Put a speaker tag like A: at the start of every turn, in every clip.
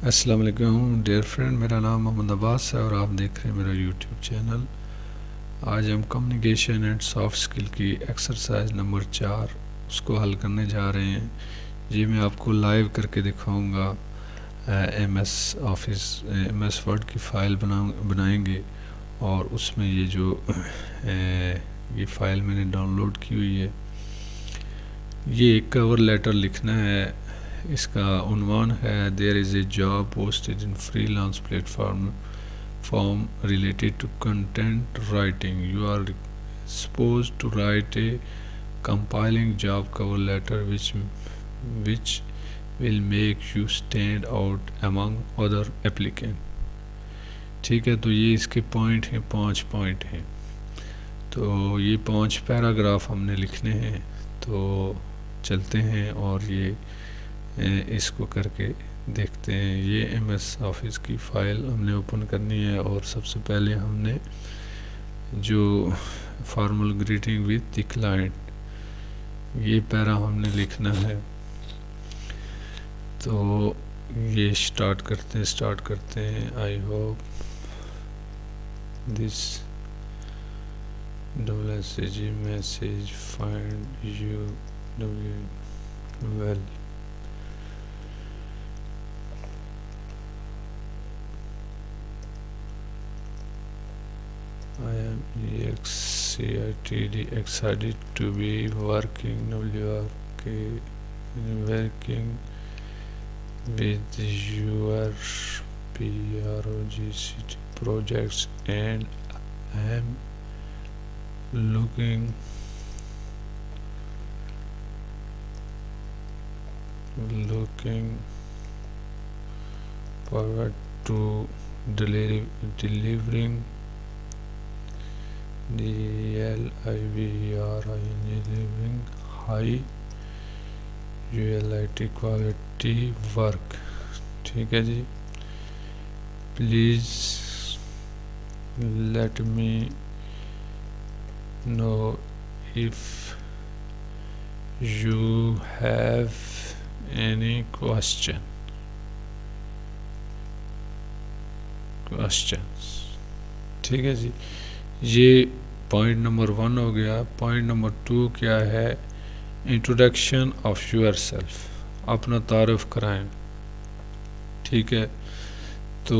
A: अस्सलाम वालेकुम dear friend, मेरा नाम मोहम्मद अब्बास है और आप देख रहे हैं मेरा यूट्यूब चैनल। आज हम कम्युनिकेशन एंड सॉफ्ट स्किल की एक्सरसाइज नंबर 4 उसको हल करने जा रहे हैं। ये मैं आपको लाइव करके दिखाऊंगा। एमएस ऑफिस एमएस वर्ड की फ़ाइल बनाएंगे और उसमें ये जो ये फ़ाइल मैंने डाउनलोड की हुई है, ये एक कवर लेटर लिखना है। इसका उन्वान है there is a job posted in freelance platform form related to content writing. You are supposed to write a compiling job cover letter which will make you stand out among other applicants। ठीक है, तो ये इसके point हैं, 5 point हैं। तो ये 5 paragraph हमने लिखने हैं। तो चलते हैं और ये इसको करके देखते हैं। ये एमएस ऑफिस की फ़ाइल हमने ओपन करनी है और सबसे पहले हमने जो formal greeting with the client, ये पैरा हमने लिखना है। तो ये स्टार्ट करते हैं। I hope this message find you well. I am excited to be working with your projects, and I am looking forward to delivering delivering high quality work। ठीक है जी। Please let me know if you have any questions। ठीक है जी। ये point number 1 हो गया। Point number 2 क्या है? इंट्रोडक्शन ऑफ योर सेल्फ, अपना तारुफ कराएं। ठीक है, तो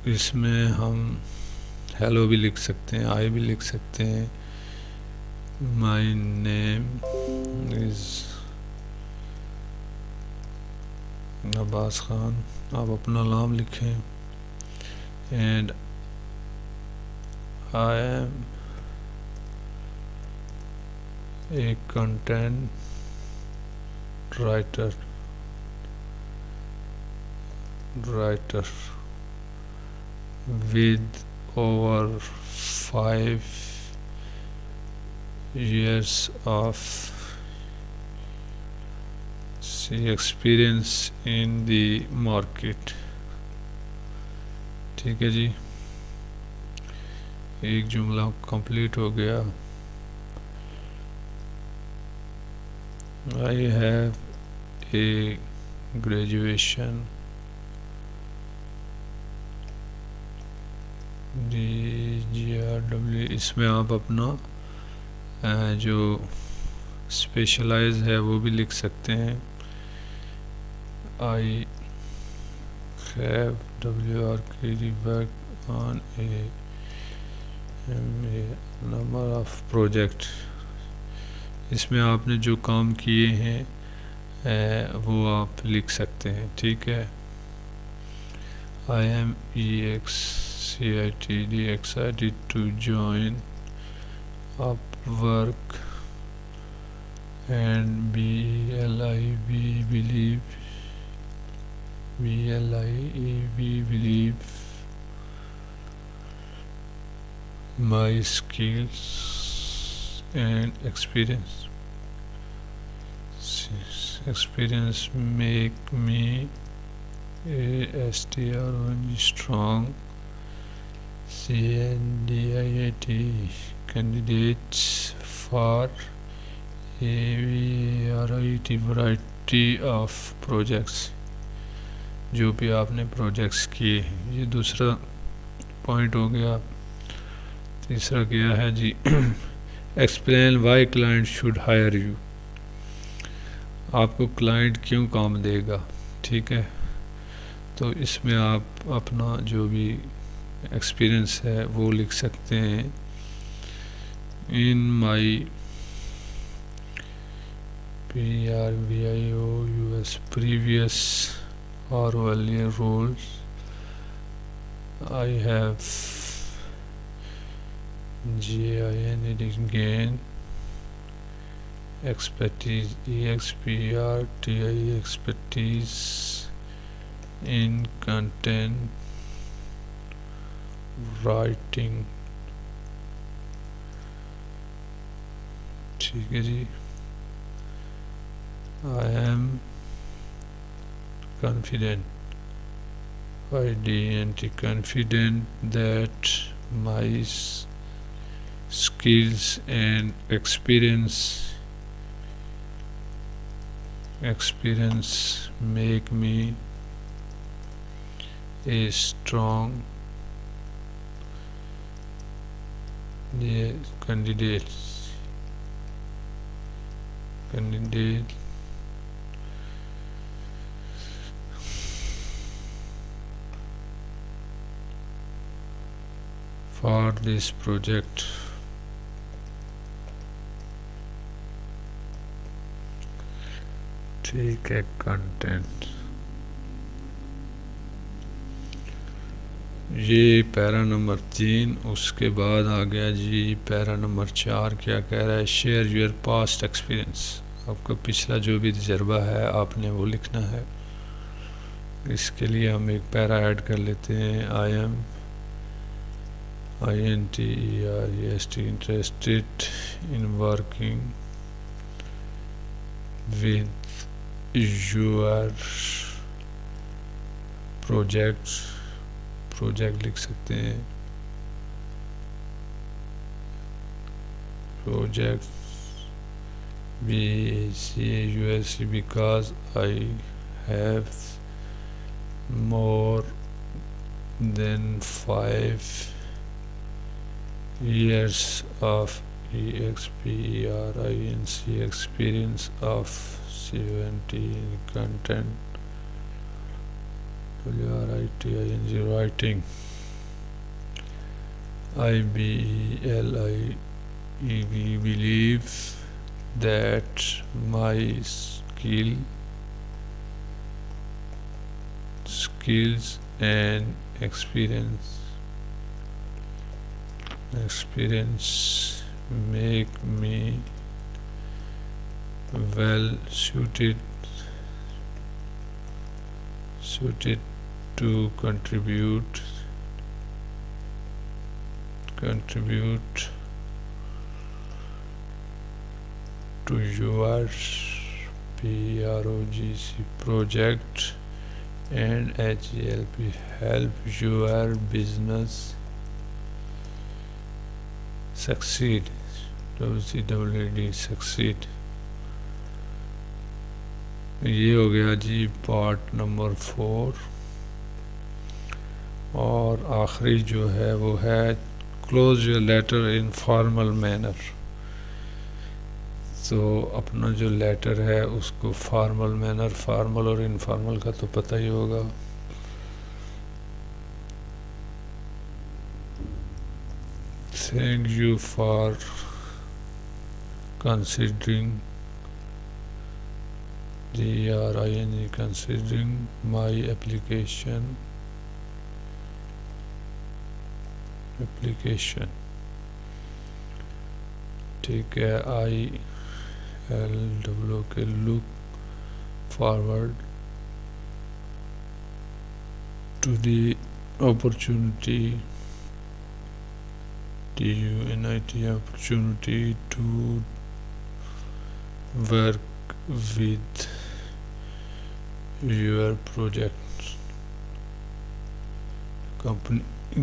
A: इसमें हम हेलो भी लिख सकते हैं, आई भी लिख सकते हैं। My name is Abbas Khan, आप अपना नाम लिखें। And I am a content writer with over 5 years of experience in the market। ठीक है जी, एक जुमला कंप्लीट हो गया। I have a graduation DGRW। इसमें आप अपना जो स्पेशलाइज है वो भी लिख सकते हैं। I have WRK work on A number of project. इसमें आपने जो काम किए हैं वो आप लिख सकते हैं। ठीक है। I am excited to join Upwork and believe my skills and experience make me a strong candidate for variety of projects, जो भी आपने प्रोजेक्ट्स किए हैं। ये दूसरा पॉइंट हो गया। तीसरा क्या है जी, explain why client should hire you, आपको क्लाइंट क्यों काम देगा। ठीक है, तो इसमें आप अपना जो भी एक्सपीरियंस है वो लिख सकते हैं। इन माई PRVIOUS previous or earlier roles, I have gained expertise, EXPRTI expertise in content writing। ठीक है जी, I am confident, confident that my skills and experience make me a strong candidate for this project। ठीक है, content, ये para number 3। उसके बाद आ गया जी para number 4। क्या कह रहा है, शेयर योर पास्ट एक्सपीरियंस, आपका पिछला जो भी तजर्बा है आपने वो लिखना है। इसके लिए हम एक पैरा ऐड कर लेते हैं। I am interested in working with your project लिख सकते हैं, project BACUSC because I have more than 5 years of EXPERINC experience of 17 content writing, I believe that my skills and experience make me well suited to contribute to your project and help your business succeed, succeed। ये हो गया जी part number 4। और आखिरी जो है वो है close your letter in formal manner. तो अपना जो लेटर है उसको फॉर्मल मैनर, फॉर्मल और इनफॉर्मल का तो पता ही होगा। Thank you for considering considering my application। ठीक है, look forward to the opportunity to work with your project।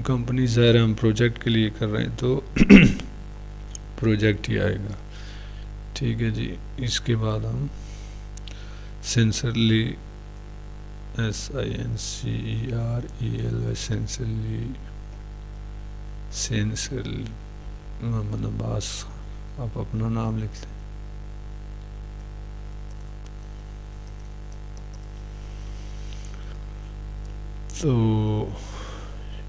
A: Company ज़ाहिर हम प्रोजेक्ट के लिए कर रहे हैं तो प्रोजेक्ट ही आएगा। ठीक है जी। इसके बाद हम sincerely SINCERELY sincerely Mohammad Abbas, आप अपना नाम लिख लें। तो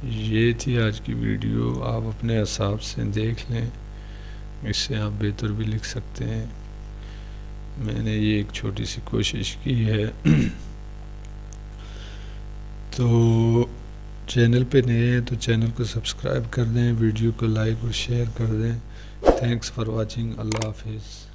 A: ये थी आज की वीडियो, आप अपने हिसाब से देख लें, इससे आप बेहतर भी लिख सकते हैं। मैंने ये एक छोटी सी कोशिश की है। तो चैनल पे नए हैं तो चैनल को सब्सक्राइब कर दें, वीडियो को लाइक और शेयर कर दें। Thanks for watching. अल्लाह हाफिज़।